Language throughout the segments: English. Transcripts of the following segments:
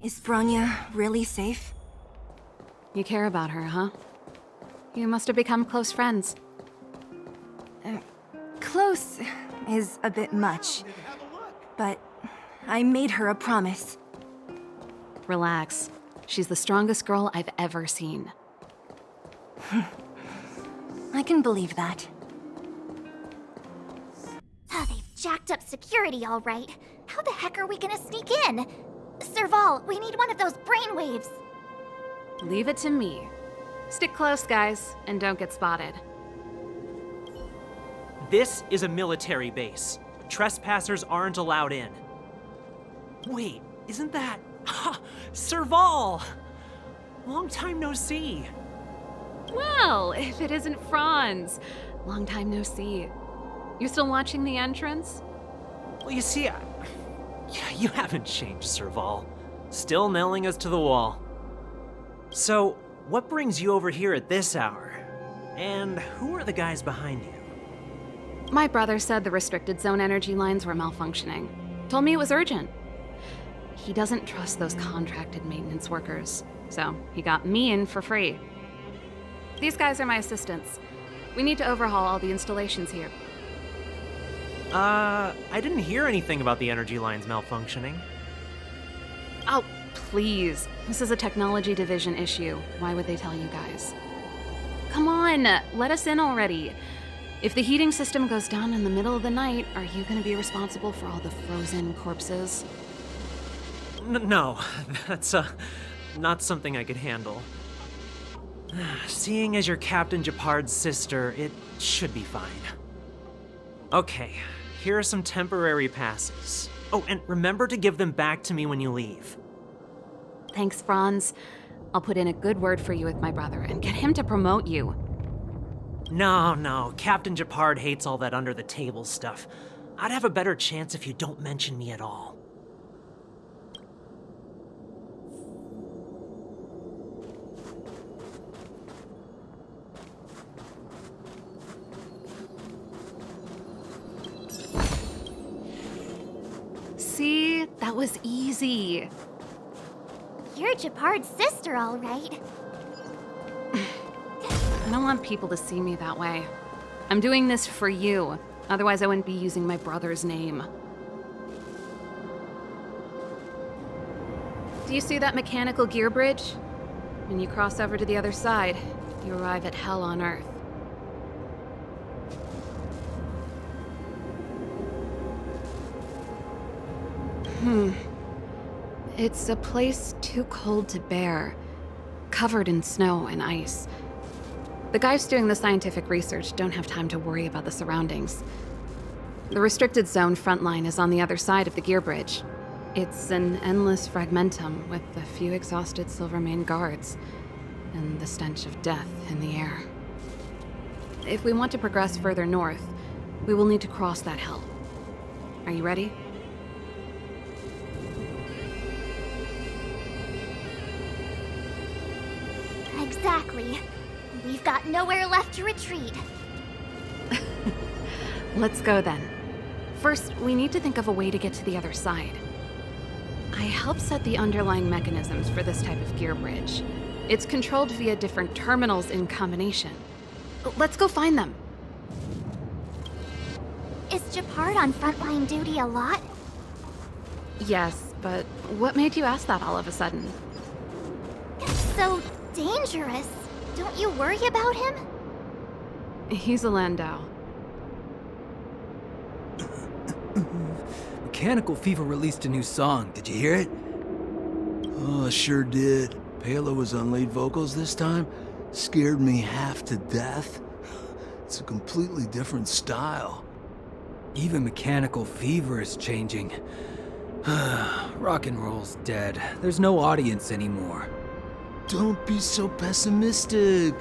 Is Bronya really safe? You care about her, huh? You must have become close friends. Close is a bit much, but I made her a promise. Relax. She's the strongest girl I've ever seen. I can believe that. They've jacked up security all right. How the heck are we gonna sneak in? Serval, we need one of those brainwaves. Leave it to me. Stick close, guys, and don't get spotted. This is a military base. Trespassers aren't allowed in. Wait, isn't that... Ha! Serval! Long time no see. Well, if it isn't Franz. Long time no see. You still watching the entrance? Well, you see, you haven't changed, Serval. Still nailing us to the wall. So, what brings you over here at this hour? And who are the guys behind you? My brother said the restricted zone energy lines were malfunctioning. Told me it was urgent. He doesn't trust those contracted maintenance workers, so he got me in for free. These guys are my assistants. We need to overhaul all the installations here. I didn't hear anything about the energy lines malfunctioning. Oh, please. This is a technology division issue. Why would they tell you guys? Come on, let us in already. If the heating system goes down in the middle of the night, are you going to be responsible for all the frozen corpses? No, that's not something I could handle. Seeing as you're Captain Japard's sister, it should be fine. Okay, here are some temporary passes. Oh, and remember to give them back to me when you leave. Thanks, Franz. I'll put in a good word for you with my brother and get him to promote you. No, Captain Japard hates all that under-the-table stuff. I'd have a better chance if you don't mention me at all. See? That was easy. You're Japard's sister, all right. I don't want people to see me that way. I'm doing this for you. Otherwise, I wouldn't be using my brother's name. Do you see that mechanical gear bridge? When you cross over to the other side, you arrive at Hell on Earth. It's a place too cold to bear, covered in snow and ice. The guys doing the scientific research don't have time to worry about the surroundings. The restricted zone front line is on the other side of the gear bridge. It's an endless fragmentum with a few exhausted Silvermane Guards and the stench of death in the air. If we want to progress further north, we will need to cross that hell. Are you ready? Exactly. We've got nowhere left to retreat. Let's go then. First, we need to think of a way to get to the other side. I helped set the underlying mechanisms for this type of gear bridge. It's controlled via different terminals in combination. Let's go find them. Is Japard on frontline duty a lot? Yes, but what made you ask that all of a sudden? It's so dangerous. Don't you worry about him? He's a Landau. Mechanical Fever released a new song. Did you hear it? Oh, sure did. Palo was on lead vocals this time. Scared me half to death. It's a completely different style. Even Mechanical Fever is changing. Rock and roll's dead. There's no audience anymore. Don't be so pessimistic.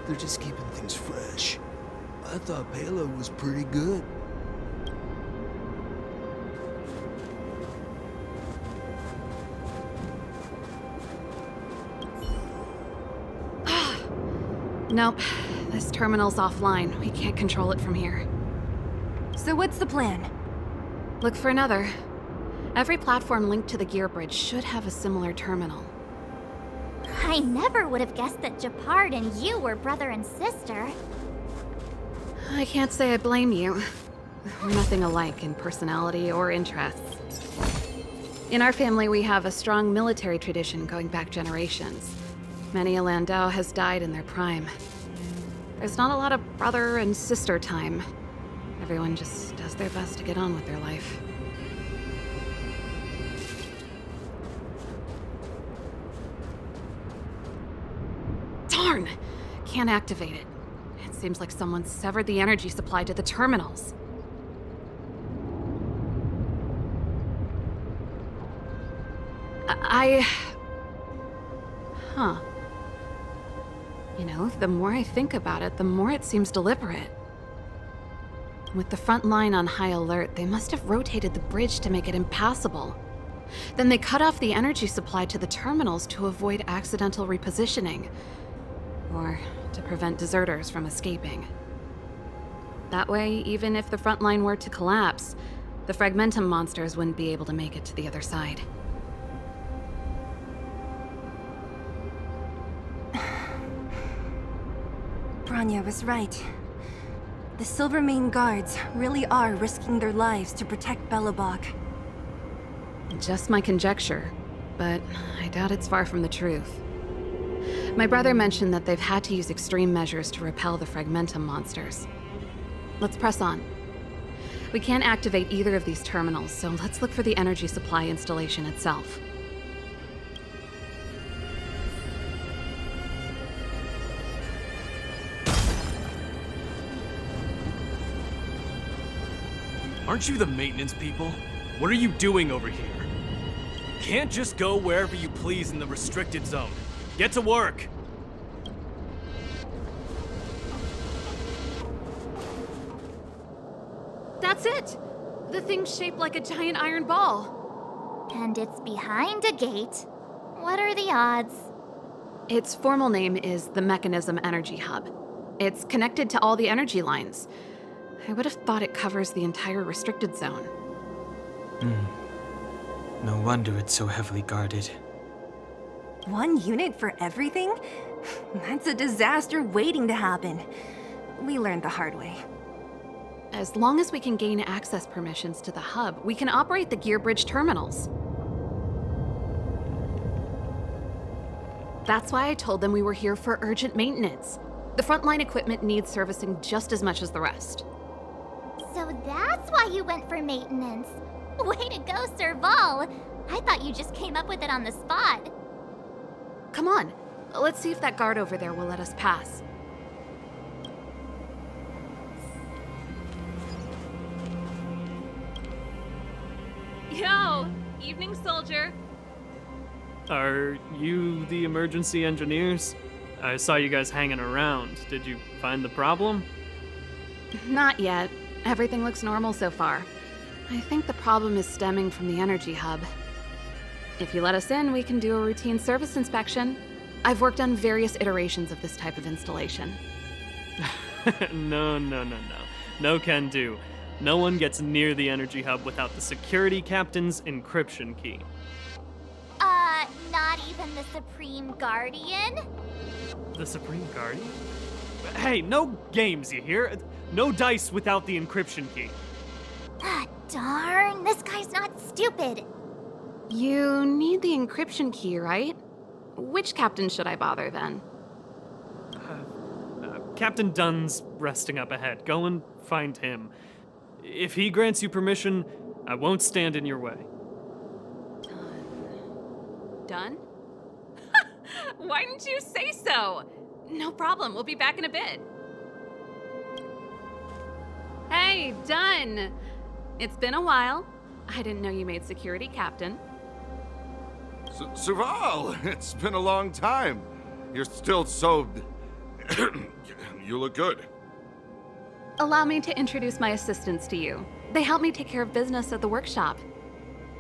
They're just keeping things fresh. I thought Palo was pretty good. Nope. This terminal's offline. We can't control it from here. So what's the plan? Look for another. Every platform linked to the gear bridge should have a similar terminal. I never would have guessed that Japard and you were brother and sister. I can't say I blame you. We're nothing alike in personality or interests. In our family, we have a strong military tradition going back generations. Many a Landau has died in their prime. There's not a lot of brother and sister time. Everyone just does their best to get on with their life. Darn! Can't activate it. It seems like someone severed the energy supply to the terminals. Huh. You know, the more I think about it, the more it seems deliberate. With the front line on high alert, they must have rotated the bridge to make it impassable. Then they cut off the energy supply to the terminals to avoid accidental repositioning, or to prevent deserters from escaping. That way, even if the front line were to collapse, the Fragmentum monsters wouldn't be able to make it to the other side. Branya was right. The Silvermane Guards really are risking their lives to protect Belobog. Just my conjecture, but I doubt it's far from the truth. My brother mentioned that they've had to use extreme measures to repel the Fragmentum monsters. Let's press on. We can't activate either of these terminals, so let's look for the energy supply installation itself. Aren't you the maintenance people? What are you doing over here? Can't just go wherever you please in the restricted zone. Get to work! That's it! The thing's shaped like a giant iron ball. And it's behind a gate. What are the odds? Its formal name is the Mechanism Energy Hub. It's connected to all the energy lines. I would have thought it covers the entire restricted zone. No wonder it's so heavily guarded. One unit for everything? That's a disaster waiting to happen. We learned the hard way. As long as we can gain access permissions to the hub, we can operate the gear bridge terminals. That's why I told them we were here for urgent maintenance. The frontline equipment needs servicing just as much as the rest. So that's why you went for maintenance. Way to go, Serval! I thought you just came up with it on the spot. Come on, let's see if that guard over there will let us pass. Yo, evening soldier. Are you the emergency engineers? I saw you guys hanging around. Did you find the problem? Not yet. Everything looks normal so far. I think the problem is stemming from the energy hub. If you let us in, we can do a routine service inspection. I've worked on various iterations of this type of installation. No. No can do. No one gets near the energy hub without the security captain's encryption key. Not even the Supreme Guardian? The Supreme Guardian? Hey, no games, you hear? No dice without the encryption key. Ah, darn, this guy's not stupid. You need the encryption key, right? Which captain should I bother then? Captain Dunn's resting up ahead. Go and find him. If he grants you permission, I won't stand in your way. Done? Why didn't you say so? No problem, we'll be back in a bit. Hey, Dunn! It's been a while. I didn't know you made security captain. Serval, it's been a long time. You're still so... You look good. Allow me to introduce my assistants to you. They help me take care of business at the workshop.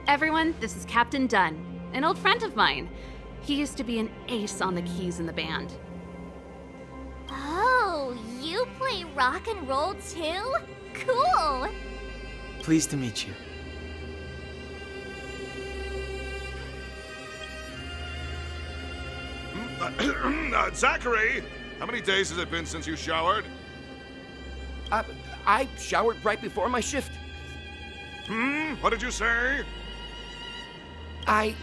Everyone, this is Captain Dunn, an old friend of mine. He used to be an ace on the keys in the band. Oh, you play rock and roll too? Cool! Pleased to meet you. Zachary, how many days has it been since you showered? I showered right before my shift. What did you say? I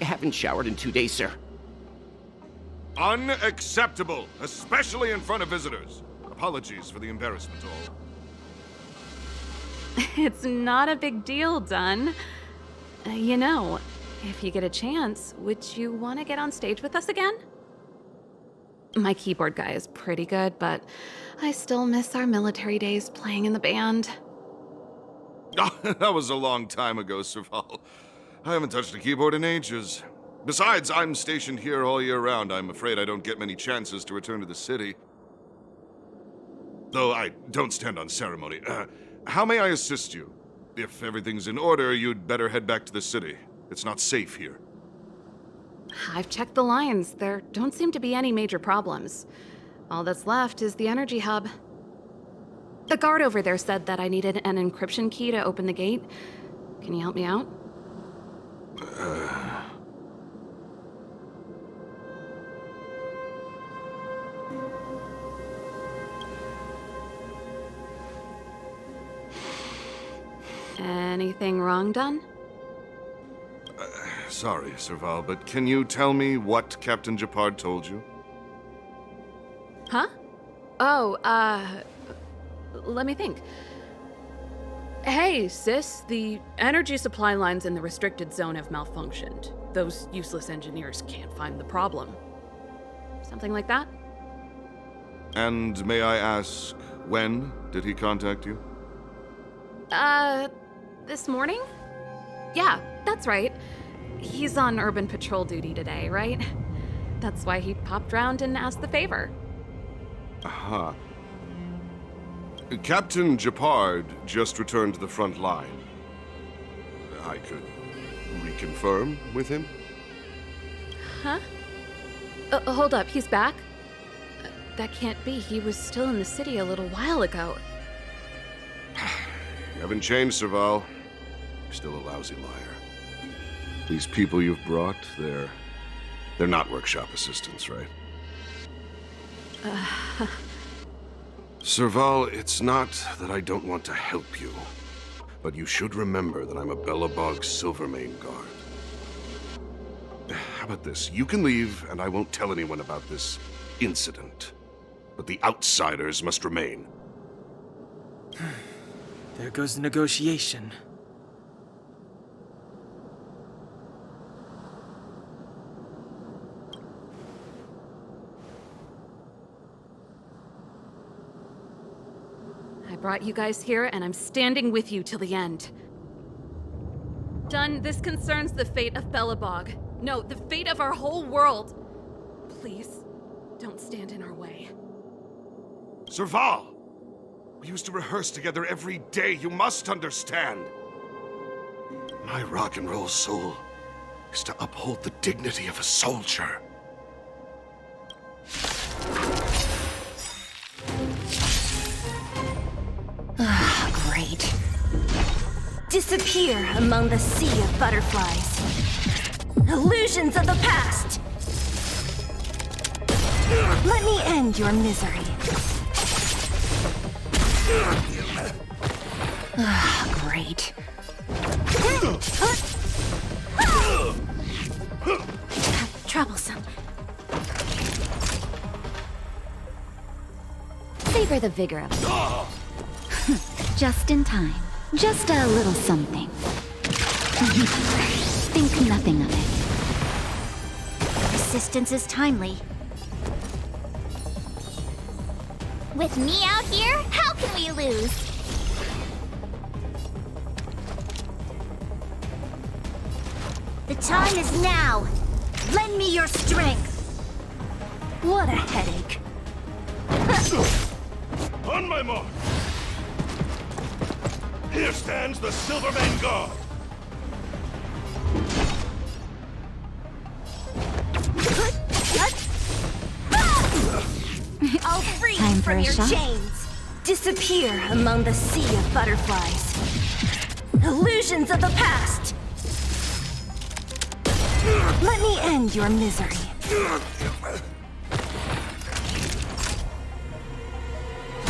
haven't showered in 2 days, sir. Unacceptable, especially in front of visitors. Apologies for the embarrassment, all. It's not a big deal, Dunn. You know, if you get a chance, would you want to get on stage with us again? My keyboard guy is pretty good, but I still miss our military days playing in the band. That was a long time ago, Serval. I haven't touched a keyboard in ages. Besides, I'm stationed here all year round. I'm afraid I don't get many chances to return to the city. Though I don't stand on ceremony. How may I assist you? If everything's in order, you'd better head back to the city. It's not safe here. I've checked the lines. There don't seem to be any major problems. All that's left is the energy hub. The guard over there said that I needed an encryption key to open the gate. Can you help me out? Anything wrong, Dunn? Sorry, Serval, but can you tell me what Captain Japard told you? Huh? Oh, let me think. Hey, sis, the energy supply lines in the restricted zone have malfunctioned. Those useless engineers can't find the problem. Something like that? And may I ask, when did he contact you? This morning? Yeah, that's right. He's on urban patrol duty today, right? That's why he popped round and asked the favor. Aha. Captain Japard just returned to the front line. I could reconfirm with him? Huh? Hold up, he's back? That can't be. He was still in the city a little while ago. You haven't changed, Serval. You're still a lousy liar. These people you've brought, they're not workshop assistants, right? Serval, it's not that I don't want to help you, but you should remember that I'm a Belobog Silvermane Guard. How about this? You can leave, and I won't tell anyone about this incident. But the outsiders must remain. There goes the negotiation. I brought you guys here, and I'm standing with you till the end. Dunn, this concerns the fate of Belobog. No, the fate of our whole world. Please, don't stand in our way. Serval! We used to rehearse together every day, you must understand. My rock and roll soul is to uphold the dignity of a soldier. Great. Disappear among the sea of butterflies. Illusions of the past! Let me end your misery. Great. Troublesome. Savor the vigor of it. Just in time. Just a little something. Think nothing of it. Resistance is timely. With me out here, how can we lose? The time is now. Lend me your strength. What a headache. On my mark! Here stands the Silvermane Guard! I'll free you from your chains. Disappear among the sea of butterflies. Illusions of the past. Let me end your misery.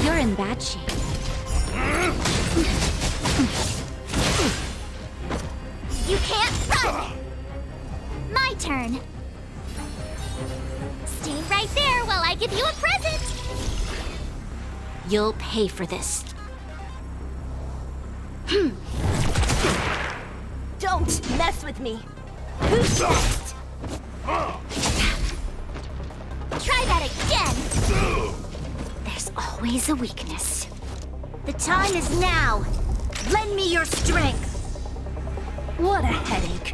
You're in bad shape. You can't run! My turn. Stay right there while I give you a present! You'll pay for this. Don't mess with me. Who's next? Try that again! There's always a weakness. The time is now. Lend me your strength. What a headache.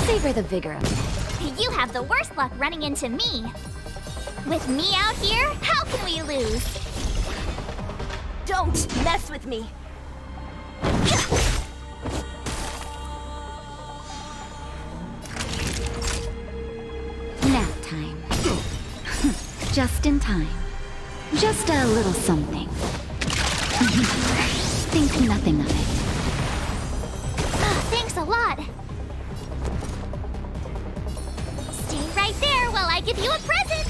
Savor the vigor of it. You have the worst luck running into me. With me out here, how can we lose? Don't mess with me. Nap time. Just in time. Just a little something. Think nothing of it. Thanks a lot. Stay right there while I give you a present.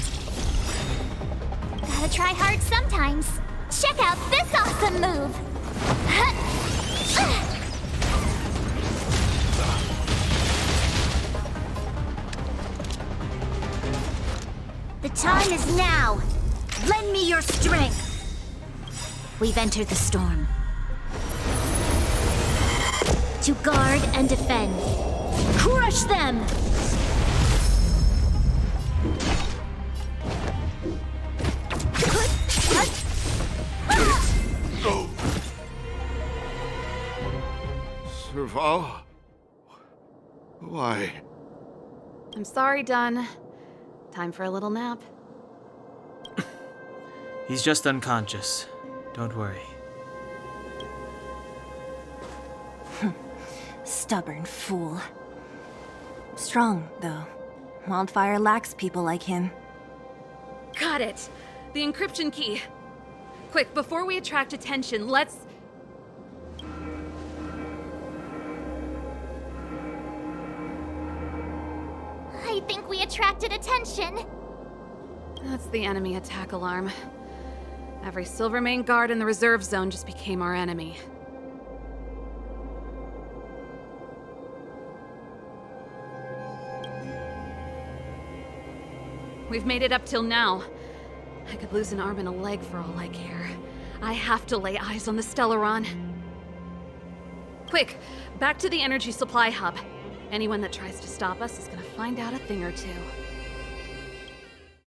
Gotta try hard sometimes. Check out this awesome move. The time is now. Lend me your strength. We've entered the storm. To guard and defend. Crush them! Serval? Why? I'm sorry, Dunn. Time for a little nap. He's just unconscious. Don't worry. Stubborn fool. Strong, though. Wildfire lacks people like him. Got it! The encryption key. Quick, before we attract attention, let's... I think we attracted attention. That's the enemy attack alarm. Every Silvermane Guard in the reserve zone just became our enemy. We've made it up till now. I could lose an arm and a leg for all I care. I have to lay eyes on the Stellaron. Quick, back to the energy supply hub. Anyone that tries to stop us is gonna find out a thing or two.